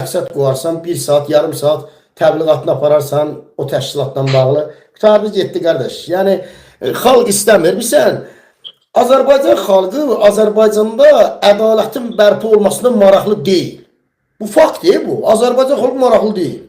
məqsəd qoyarsan, 1 saat, yarım saat təbliğatını apararsan o təşkilatla bağlı. Qutardı getdi qardaş. Yəni xalq istəmir. Bilsən, Azərbaycan xalqı Azərbaycanda ədalətin bərpa olmasına maraqlı deyil. Bu faktdır bu. Azərbaycan xalqı maraqlı deyil.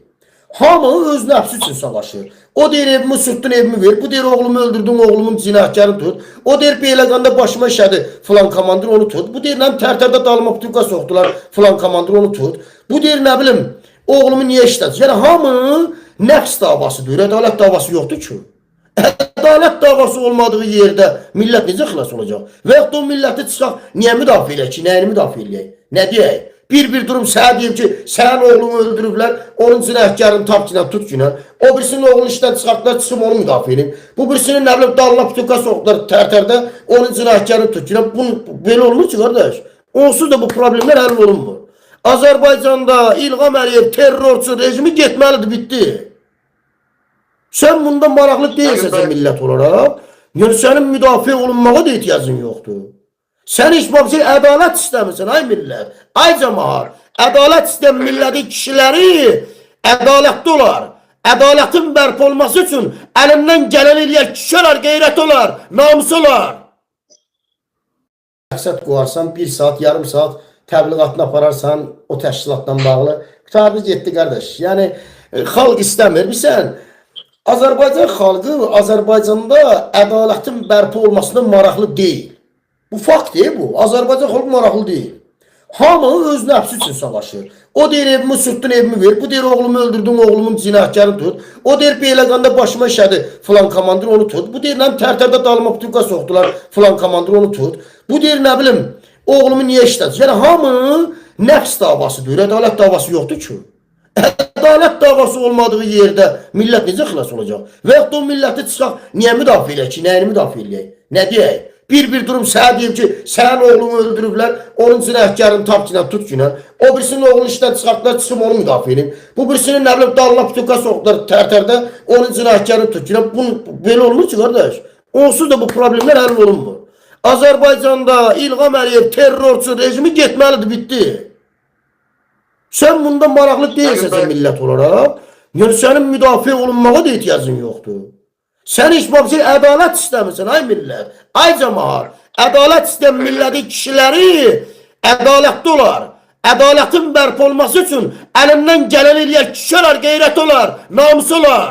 Hamı öz nəfsi üçün savaşır. O deyir evimi sürtdün, evimi ver. Bu deyir oğlumu öldürdün, oğlumun cinayətkarını tut. O deyir Beyləqanda başıma işədi, filan komandir onu tut. Bu deyir tərtərdə dalıma putuqa soxdular, filan komandir onu tut. Bu deyir nə bilim, oğlumu niyə işlədir? Yəni hamı nəfs davasıdır, ədalət davası yoxdur ki. Ədalət davası olmadığı yerdə millət necə xilas olacaq? Və yaxud da o milləti çıxaq, niyə müdafiə eləyək ki, nəyini müdafiə eləyək? Nə deyək? Bir durum sənə deyim ki, sənin oğlunu öldürüblər, onun cinayətkarını tap ki, tut ki, o birisinin oğlunu işdən çıxartdılar, çıxım onu müdafiə edin. Bu birisinin nə bilim dalına putuqa soxdular tərtərdə, onun cinayətkarını tut ki, belə olmur ki, qardaş. Onsuz da bu problemlər həll olunmur. Azərbaycanda İlham Əliyev terrorçu rejimi getməlidir, bitdi. Sən bunda maraqlı deyilsən sən millət olaraq, yəni sənin müdafiə olunmağa da ehtiyacın yoxdur. Sən heç bir ədalət istəmirsən, ay millət, ay cəmaat. Ədalət istəyən millətin kişiləri ədalətli olar. Ədalətin bərpa olması üçün əlindən gələn eləyər, kişi olar, qeyrət olar, namus olar. Məqsəd qoyarsan, 1 saat, yarım saat təbliğatını apararsan o təşkilatla bağlı. Qutardı getdi qardaş. Yəni xalq istəmir. Bilsən, Azərbaycan xalqı Azərbaycanda ədalətin bərpa olmasına maraqlı deyil. Bu faktdır bu. Azərbaycan xalqı maraqlı deyil. Hamı öz nəfsi üçün savaşır. O deyir evimi sürtdün, evimi ver. Bu deyir oğlumu öldürdün, oğlumun cinayətkarını tut. O deyir Beyləqanda başıma işədi, filan komandir onu tut. Bu deyir tərtərdə dalıma putuqa soxdular, filan komandir onu tut. Bu deyir nə bilim, oğlumu niyə işlədir? Yəni hamı nəfs davasıdır, ədalət davası yoxdur ki. Ədalət davası olmadığı yerdə millət necə xilas olacaq? Və yaxud da o milləti çıxaq, niyə müdafiə eləyək ki, nəyini müdafiə eləyək? Nə deyək? Bir durum sənə deyim ki, sənin oğlunu öldürüblər, onun cinayətkarını tap ki, tut ki, o birisinin oğlunu işdən çıxartdılar, çıxım onu müdafiə edin. Bu birisinin nə bilim dalına putuqa soxdular tərtərdə, onun cinayətkarını tut ki, belə olmur ki, qardaş. Onsuz da bu problemlər həll olunmur. Azərbaycanda İlham Əliyev terrorçu rejimi getməlidir, bitdi. Sən bunda maraqlı deyilsən sən millət olaraq, yəni sənin müdafiə olunmağa da ehtiyacın yoxdur. Sən heç bir ədalət istəmirsən, ay millət, ay cəmaat. Ədalət istəyən millətin kişiləri ədalətli olar. Ədalətin bərpa olması üçün əlindən gələn eləyər, kişi olar, qeyrət olar, namus olar.